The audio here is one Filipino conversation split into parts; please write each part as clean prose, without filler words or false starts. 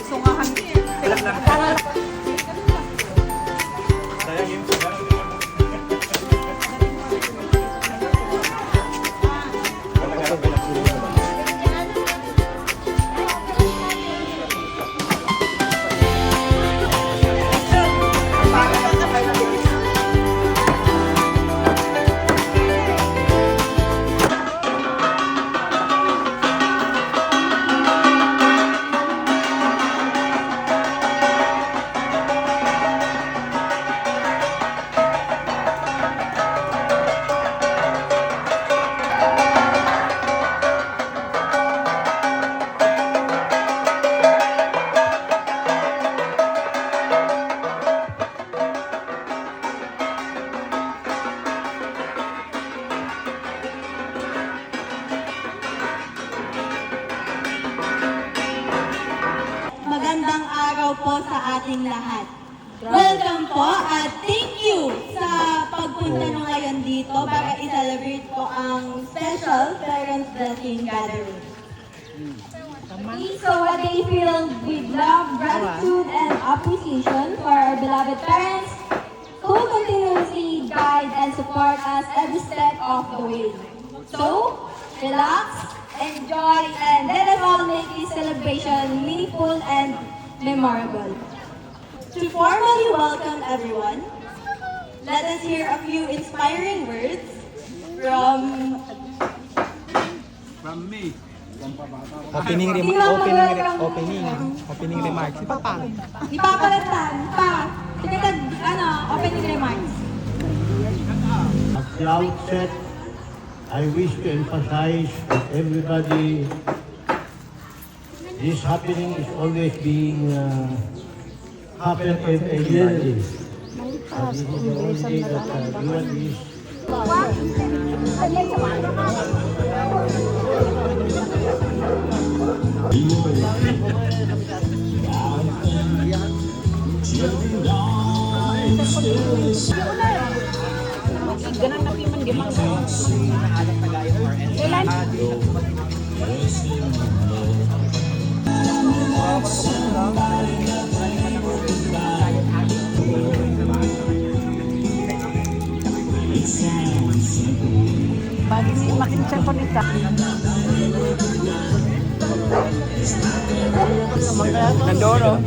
Sungahan niya. Magandang araw po sa ating lahat. Welcome po at thank you sa pagpunta nyo ngayon dito para i-celebrate po ang special Parents Blessing Gathering. So a day filled with love, gratitude, and appreciation for our beloved parents who continuously guide and support us every step of the way. So, relax, enjoy, and let us all make this celebration meaningful and memorable. To formally welcome everyone, let us hear a few inspiring words from me. Opening remarks. Ipapalatan pa. Opening remarks. At the outset, I wish to emphasize that everybody, this happening is always being happened every year. This is the only day that everyone is. Ganang natin man gimang Kailan? Bagi ni makin siya nita. Nandoro.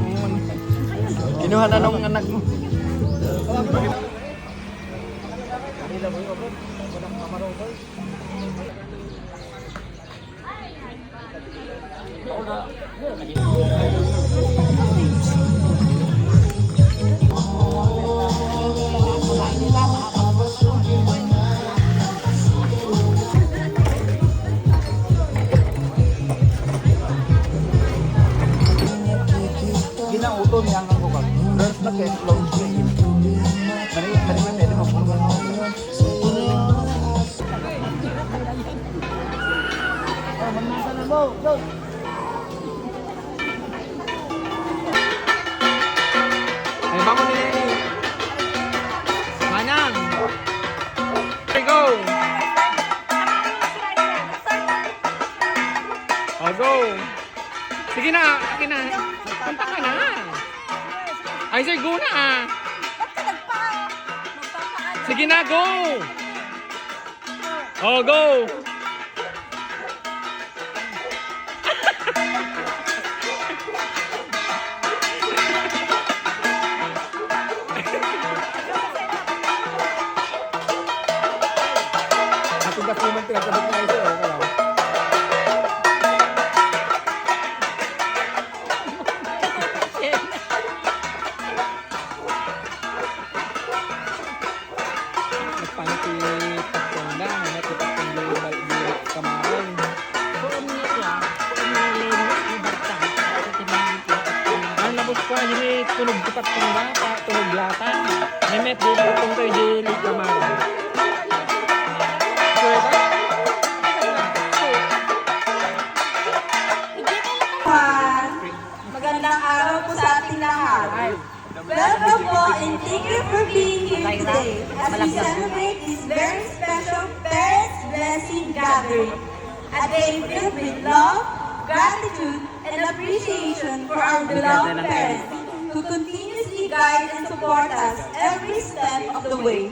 Kinuha na nung anak mo. Ginauto niya ang kukat. Girls na kaya close to him. Mali pwede mo kung go! Ay, bangon ni Lenny. Manang. Okay, go. Oh, go. Sige na, akin na. Punta ka na. Ay, sir, go na. Sige na, go. Oh, go. Tunog tupat kong bata, tunog lata. Nemet dito kung kayo jeli kamara. Magandang araw po sa ating lahat. Welcome po and thank you for being here today as we celebrate this very special Parents Blessing Gathering. A day filled with love, gratitude, and and appreciation for our beloved parents who continuously guide and support us every step of the way.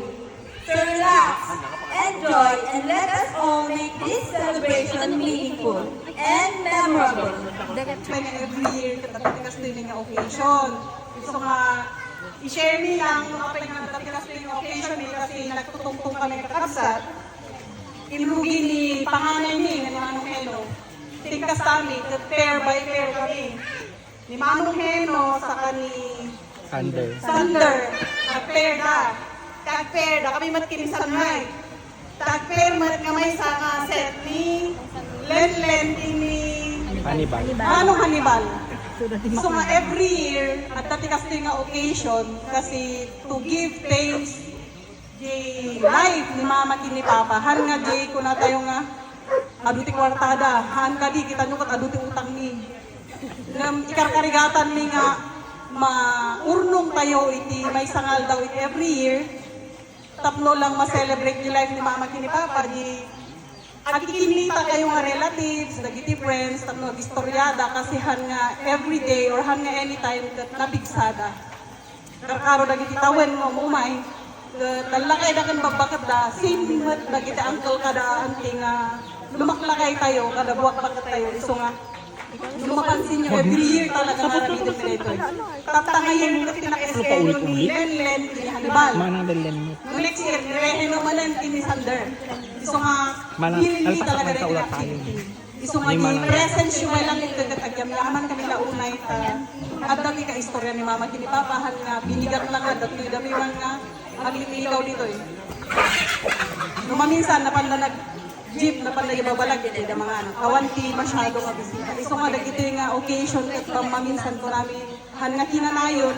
So relax, enjoy, and let us all make this celebration meaningful and memorable. Every year, katatikas din nga occasion. So nga, i-share ni lang mga katatikas din nga occasion kasi nagtutungtong kami kakabsat. Ilugi ni panganay ni Manong Heno. Tingkas kami, pair by pair kami. Ni Manong Heno sa kani Sander. Nag-pair da. Tag-pair da. Kami matkinsan ngay. Tag-pair matkamay sa nga set ni Len ni Manong Hannibal. So nga every year, at tatikas din nga occasion kasi to give thanks di life ni mama kini papa. Han nga di ko na tayo nga aduti kwartada. Han ka di kita nyo kat aduti utang ni. Ngam ikarkarigatan ni nga maurnong tayo iti may sangal daw iti every year. Tapno lang ma-celebrate di life ni mama kini papa. Di agkikinita kayo nga relatives, dagiti friends, tapno istoryada kasi han nga every day or han nga anytime kat nabigsada. Karkaro dagiti tawen mo umay. Talakay na kan babakat da, same mat dagiti uncle kada anting lumaklakay tayo, kada buwak-bakat tayo. So nga, lumapansin nyo, every year talaga marami definito. Tatangayin mo kasi naka-eskeryo ni Len, ni Hannibal. Next year, nireheno manan ni Sander. So nga, hindi talaga rin activity. So nga, i-present siya lang yung kagatagyam. Laman kami launay at dami ka istorya ni mama kini papahan nga, binigat lang at dami man nga, magliligaw dito eh. Numaminsan, napanda nag-jeep, napanda ibabalag dito yung mga kawanti, masyado ka bisita. So nga, dito yung occasion at maminsan ko namin, han nga kinanayon,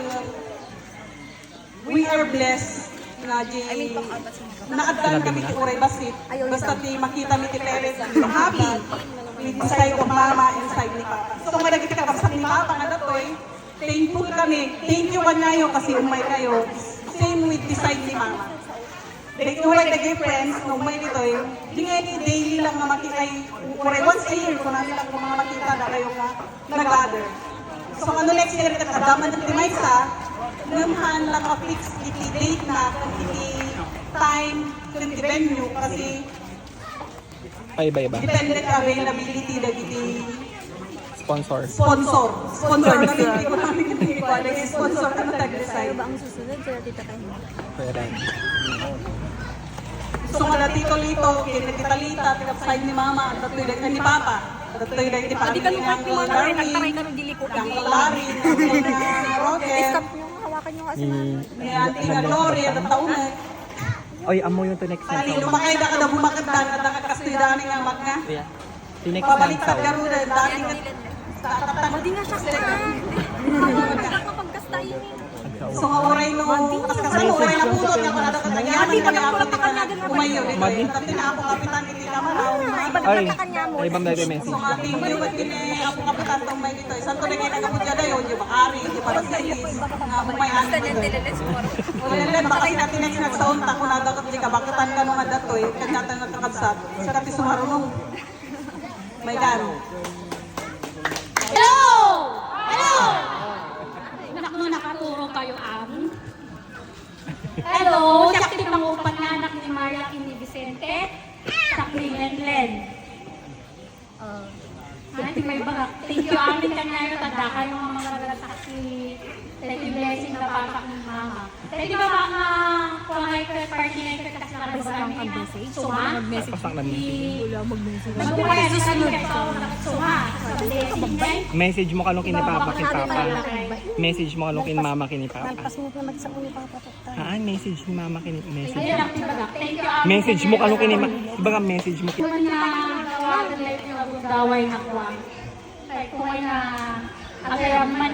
we are blessed na di naaddan kami ti Uray Basit. Basta ti makita mi ti parents, happy with the side of mama and side ni papa. So nga dagiti kakabsat ni papa nga datoy, thankful kami. Thank you kanyayo kasi umay kayo. Same with the side ni mama. Dahil uray dagay friends, nung may ditoy, di nga ni daily lang na makita, uray once a year, kung namin lang kung mga makita na kayo nga nag-gather. So ano next year, katadaman ng Timaysa, ngamhan lang ka-fix iti date na, kung iti time, kung iti venue, kasi Iba-iba. dependent availability na iti Sponsor. Sponsor na hindi ko namin iti sponsor ka na tag-decide. Ang susunod, sila tita kayo. Pwede. So nga dito lito, kinatitalita, tikapsay ni mama, at dato'y lang ni papa. At dato'y lang ni papa ni Uncle Darwin, Uncle Larry, Uncle Roger, Hawakan nyo kasi ni Auntie nga Lori, at taunan. Oy, amo yung to next Kali, month. lumakay na ka na bumakaddan, at nakakastoy dani nga mag nga. Yeah. To next Pabalik month. ka garuda, dati nga, tatatan. Hindi nga siya sa kapagkasta yun. So nga oray no, kaskasan no, oray na putol nga para dapat nagyaman kami ako kita na umayo dito. Tapos na ako kapitan iti kamaraw. Ay, ay bang dahil message. So nga team yung kini ako kapitan tong may dito. Santo na kaya nagabudya dayo, di bakari, di para sa is. Nga bumayan dito. Ulan baka sa tinex nagsaon ta ko na dapat di kabakatan ka nung adatoy, kanyatan nga kakabsat. Sa kati sumarunong. May gano. Nakaturo kayo ang hello, siya ti pangupat nga anak ni Maria ni Vicente sa Len. Ano may bagak. Thank you amin kanyayo tada kayo mga nagalatak si Thank you blessing na papak ni mama. Thank you ba mga pangay ka party na ito kasi nakabasami na suma? Pasak namin. Magbuhay susunod. Suma. Message mo kanong kinipapa kay papa. Message mo kanong kin mama kini papa. Nalpas mo na sa uni papa. Haan, message ni mama kini message. Ayun ang tibagak. Thank you amin. Message mo kanong kini iba nga message mo. Kung na gawagan na ito yung gaway na kuha. Kung ay na agayaman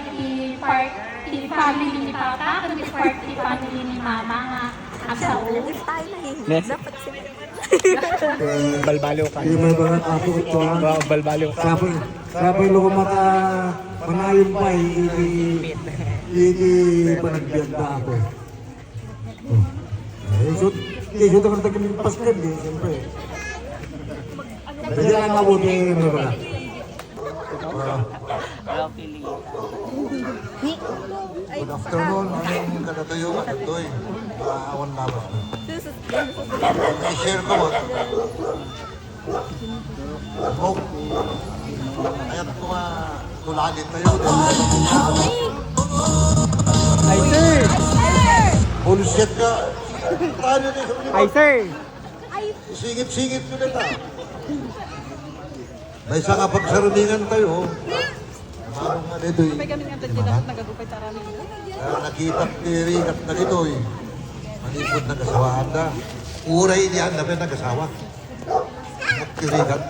i-family ni Papa, kung i-party family ni Mama nga agsaw. If tayo nahihilig, Next. dapat sila. Balbaliw ka. Hindi may bangat ako ito ha. Wow, balbaliw ka. Sabi lugo mata panayon pa hindi panagbiag na ako. Iso ito kang taging paskan din, siyempre. Kasi lang mabuti yung mga. Good afternoon, aming kadatuyo, kadatoy. Awan labas na. I-share ko mo. Oh, ayat ko nga tulagin tayo. Ay, sir! Bullshit ka. Paano na yung Ay, sir! singit-singit ko na ta. May isa kapag sarungingan tayo. Marong nga dito eh. May kami nga tayo dapat nagagupay sa aramin. Kaya nakita tirikat na dito eh. Manipod na kasawaan na. Uray niyan na rin nag-asawa. Tirikat.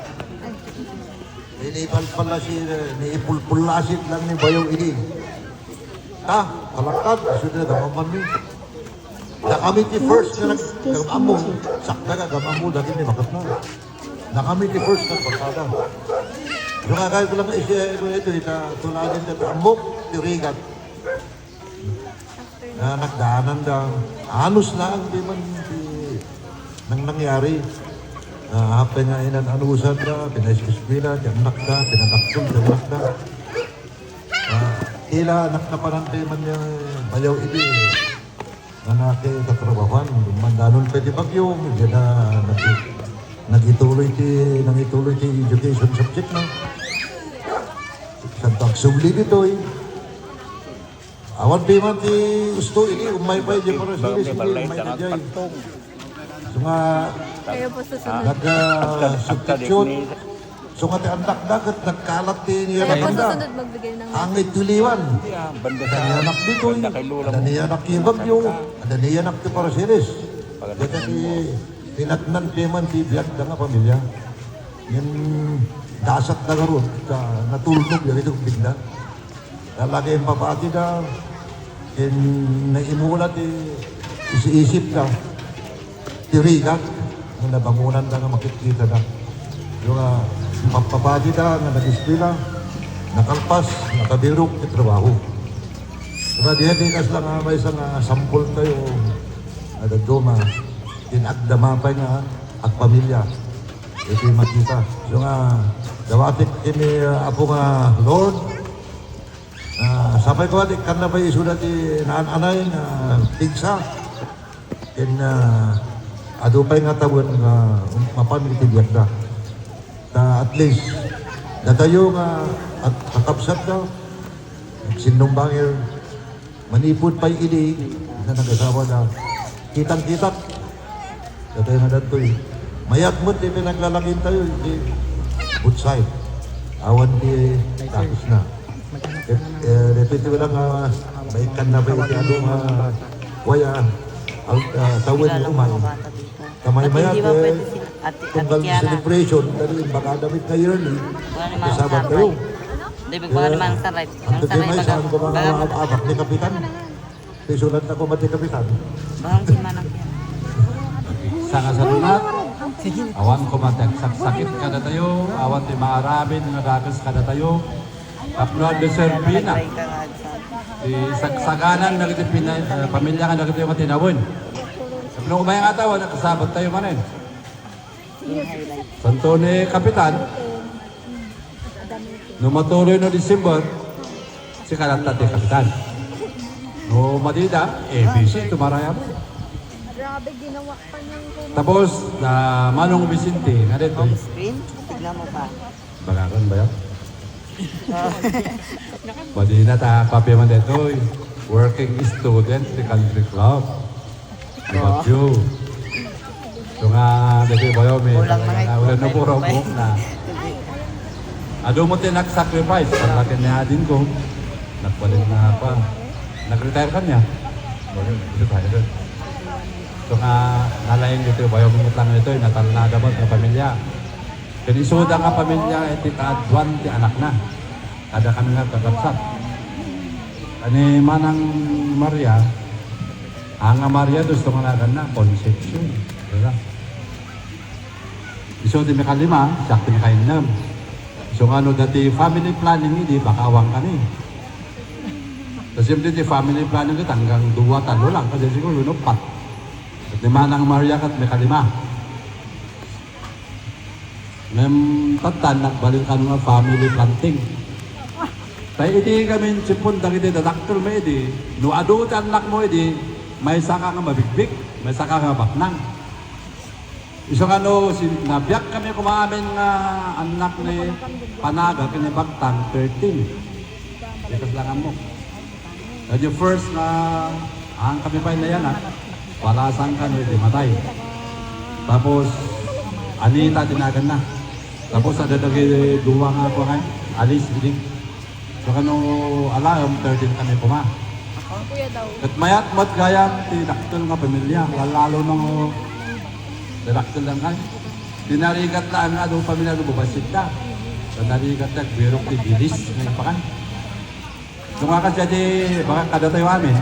Inipal pala si, niipulpulasit lang ni Bayong ini. Ha? Kalakad. Sudah gamaman ni. Nakamit ni first na nag-gamamu. Sakta ka gamamu dahil may makat na. Nakamit ni first na pagkada. Yung kakaya ko lang ito, tulagin na amok, tirikat. Na nagdaanan daw. Anos na ang di man nang nangyari. Hapay nga inanusan na, pinaiskiskwila, tiyanak ka, pinanaksul, tiyanak ka. Tila anak na panantay man niya bayaw ini. Na nakikatrabahan, mandanon pa di bagyo, hindi na nagituloy ti education subject na. Sa pagsuli dito eh. Awan pa man ti gusto ini, umay pa di para sila sige, umay na dyan. So nga, nag-substitute. So nga ti andak dagat, nagkalat ti niya na banda. Ang ituliwan. Ada niyanak dito eh. Ada niyanak ti bagyo. Ada niyanak ti para sila. Kaya ti tinatnan ti man ti biyag da nga pamilya. Yan dasat na garoon. Natulog yan itong bigla. Talagay yung papati na. Naimulat isip na. Tirigat. Nung nabangunan na nga makikita na. Yung papati na nga nag-ispila. Nakalpas, nakabirok, trabaho. Diba diyan lang may isang sampol tayo. Ada doma. Tinagdama pa nga at pamilya. Ito yung makita. So nga, dawatik kini apo nga Lord. Sapay ko adik, kan na ba isuda ti naan-anay nga tigsa. Adupay nga tawon nga mapamili ti biyak na. At least, natayo nga at kakapsat na. Sinumbangir, manipod pa'y ini na nag-asawa na kitang-kitak. Natayo nga dato eh. Mayat mo, di pinaglalagin tayo, di good side. Awan di tapos na. Dito lang, baikan na ba yung ano nga, waya, tawin yung umay. Kamay-mayat, tunggal celebration, dahil baka damit na yearly, kasabat kayo. Ang tabi may saan ko mga abak ni Kapitan. Tisulat na ko mati Kapitan. Sa kasalunat, awan ko sakit kada tayo, awan ti maarabin nga gagas kada tayo, kapno de Serbina. Di sagsaganan na kita pamilya ka na kita yung matinawin. Kapno ko ba yung atawa, nakasabat tayo manin. Santo ni Kapitan, nung matuloy no December, si Kalanta ti Kapitan. No Madida, ABC, tumaraya mo. Grabe, ginawa pa niyang Tapos, na Manong Vicente, nga dito. Home screen? Tignan mo pa. Balakan ba yan? Pwede na ta, papi man dito. Working student, the country club. About you. So nga, dito ba yun, may wala na puro mo na. Ado mo din nag-sacrifice, para kinahadin ko. Nagpalit na pa. Nag-retire ka niya. Retire. So nga, nalayan dito, bayo mo lang ito, natalnada mo ng pamilya. Kinisuda nga pamilya, iti kaadwan, ti anak na. Kada kami nga kagapsat. Ani Manang Maria, ang Maria, gusto nga nagan na, conception. Diba? So, di may kalima, sakti may kainam. So nga, no, dati family planning, hindi, baka awang ka ni. Kasi di family planning ito, hanggang 2-3 lang, kasi siguro, no, 4. At lima ng Maria kat may kalima. Ngayong tatan, nagbalik ka nga family planting. Tayo iti kami sipundang iti dadaktul mo iti. No adu ti anak mo iti, may saka nga mabigbig, may saka nga baknang. Isang ano, nabiyak kami kumamin nga anak ni Panaga, kinibagtang 13. Ikas lang mo. At yung first na ang kami pa na yan, walasan ka no, iti matay. Tapos, Anita tinagan na. Tapos ada dagi duwa nga ako ngayon, Alice biling. So kano alam 13 kami puma. At mayat mat gayam ti daktel nga pamilya, lalo nang daktel lang kay. Tinarigat na nga do pamilya do babasit da. Tinarigat na birok ti bilis nga pa kan. So nga kasi di baka kada tayo amin.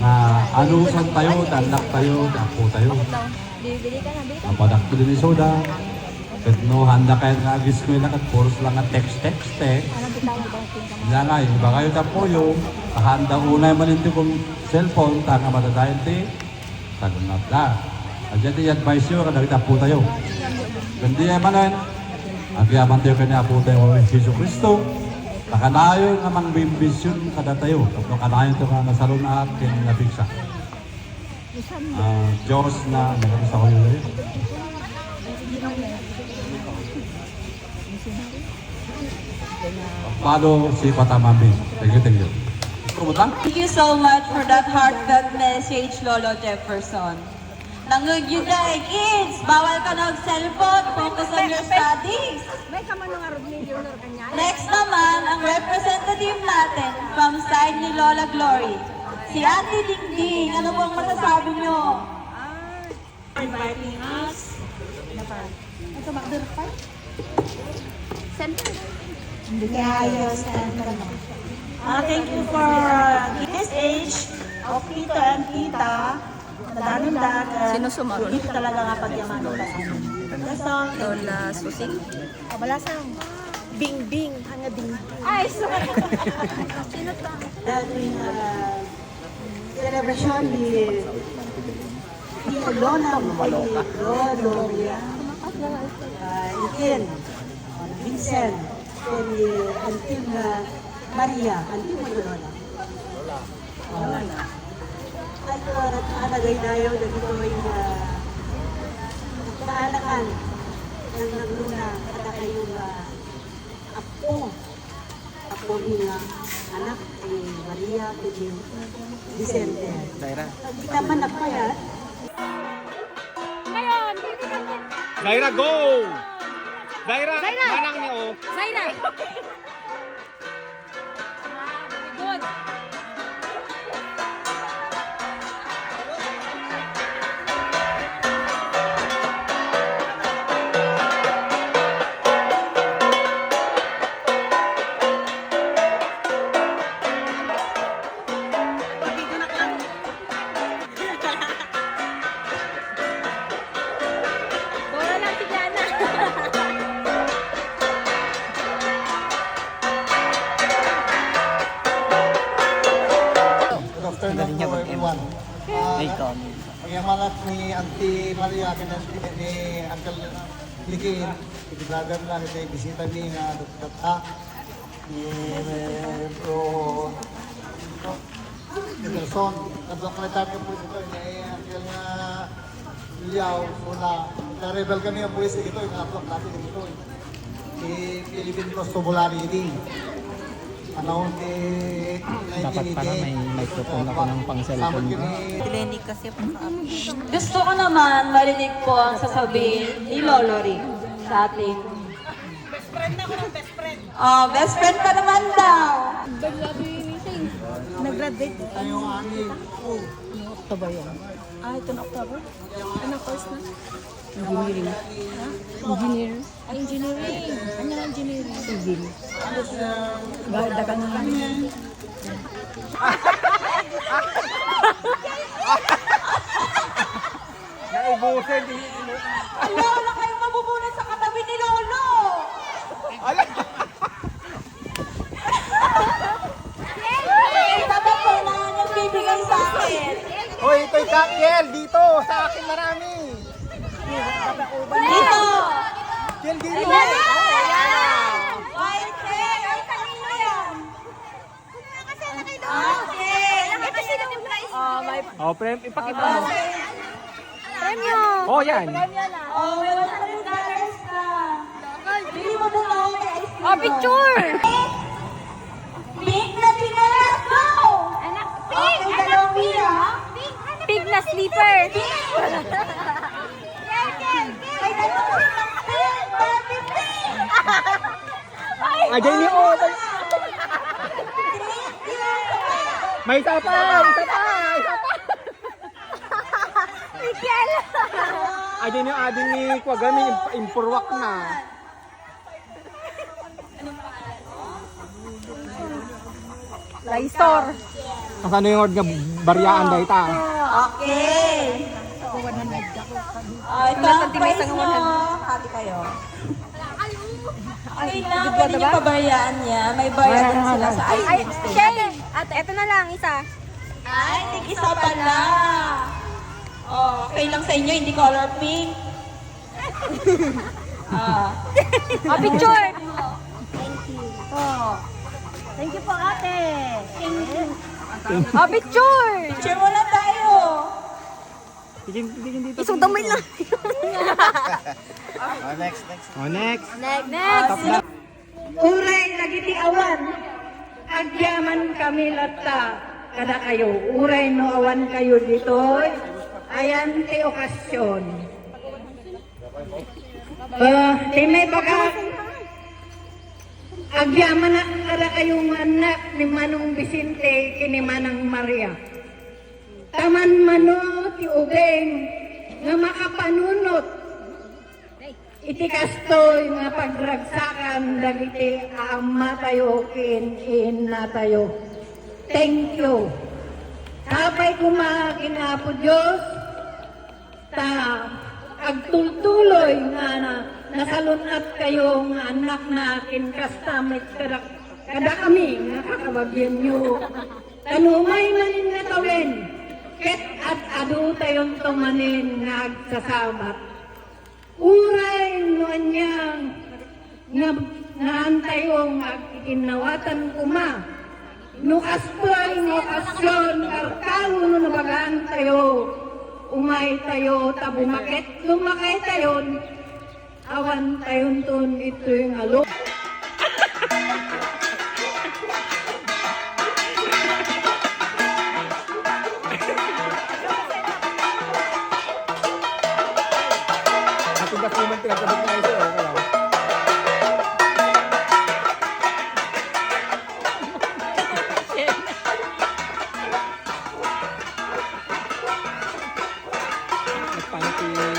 Na anusan tayo, dandak tayo, dapo tayo. Napadakto din ni Soda. Kahit no, handa kayo nga agis ko yung lakat, puros lang nga text. Hindi nga, iba kayo tapo yung handa unay man hindi kong cellphone, tanga matadayan ti, tagunap na. At dyan ti advice nyo, kada kita po tayo. Gandi manan, ang kiyaman tayo kanya po tayo ng Jesu Cristo. Nakanayo nga mang bimbisyon kada tayo. Kapag kanayo ito nga nasalon na at kinabigsa. Diyos na nagkakita ko yun. Follow si Patamambi. Thank you. Kumusta? Thank you so much for that heartfelt message, Lolo Jefferson. Nangag yun na, kids! Bawal ka cellphone, focus on your studies. Next naman, ang representative natin from side ni Lola Glory. Si Ate Dingding, ano bang masasabi nyo? Inviting us. Ito magdurpan? Center. Thank you for this age of Tito and Tita. Nadanundag. Dito talaga nga pagyaman ng pasin. That's all. Lola Susing. Kabalasang. Bing bing. Hanga ding. Ay, sorry. Sino to? Dating celebration ni Lola Gloria, Ikin, Vincent, and Tim Maria, and Tim Lola. At alagay tayo na dito ay kaalakan ng nagluna at kayong apo ni anak ni Maria ni Vicente. Kita man nagpayat. Ngayon, Zaira, go! Zaira, manang niyo. Zaira! Good. Bora lang si Jana. Good afternoon to everyone. Pagyamanat ni Auntie Maria, ni Uncle Likin, itiblagan lang ito bisita ni Dr. Ta, ni Bro Peterson, nagdokalitan yung pulis ito, ni Uncle Liao, una, na-rebel kami ang pulis ito, yung na-upload natin ito, ni Philippine Costobulari ini. Ano dapat pala may microphone ako ng pang-cellphone ko. Gusto ko naman marinig po ang sasabihin ni Lolo Rick sa ating... Best friend na ako ng best friend. Oh, best friend pa naman daw. Nag-graduate. Tayo amin. October yan. Ito na October? Ano course na? Engineering. Ha? Engineer. Ay, engineering. Ano na engineering? Civil. Ganda ka naman. Naubusan din. Wala kayong mabubunan sa katabi ni Lolo. Sabi ko na nagbibigay sa akin. Hoy, ito'y cocktail dito. Sa akin marami. Dito. Cocktail dito. Ayan. White cake. Oh, ipakita mo. Premyo! Oh, yan. Oh, may $100 ka. Bili mo na lang may ice cream. Oh, picture! Pink na chinelas, go! Anak, Okay, dalawang wheel, ha? pig na sleeper! May dalawang wheel ng pink, Barbie pink! Ajay ni O. May isa pa. Miguel! Ajay ni ading ni Kwagami. Impurwak na. Lysor! Kasano yung word nga baryaan dahi ta? Okay. Ito ang prize mo. Hati kayo. Okay lang, pwede niyo pabayaan niya. May bayad din sila sa ice cream station. Shane! Ate, eto na lang, isa. Ay, tig-isa pala. Oh, okay lang sa inyo, hindi color pink. Oh, picture! Oh. Thank you po, ate. Oh, picture! Picture mo na tayo. Tigin dito. Isang damay lang. Oh, next. Next! Uray lagiti awan. Agyaman kami lata. Kada kayo. Uray no awan kayo dito. Ayan ti okasyon. Di may baga. Agyaman na kada kayong anak ni Manong Vicente kini Manang Maria. Taman mano ti ubeng nga makapanunot iti kastoy nga pagragsakan dagiti ama tayo kin na tayo. Thank you. Sabay kumaginapo Diyos ta agtultuloy nga na nasalunat kayo nga anak nakin kastamit kada kami nga kakabagyan nyo. Tanumay manin nga tawin ket at adu tayong tumanin nga agsasabat. Uray no anyang nga naantayong agkikinawatan kuma. No kastoy no okasyon karkaw no nabagaan tayo. Umay tayo tabumakit lumakay tayon. Awan tayon ton ito yung alo. Atigas naman tinatabot na ito. Nagpanti.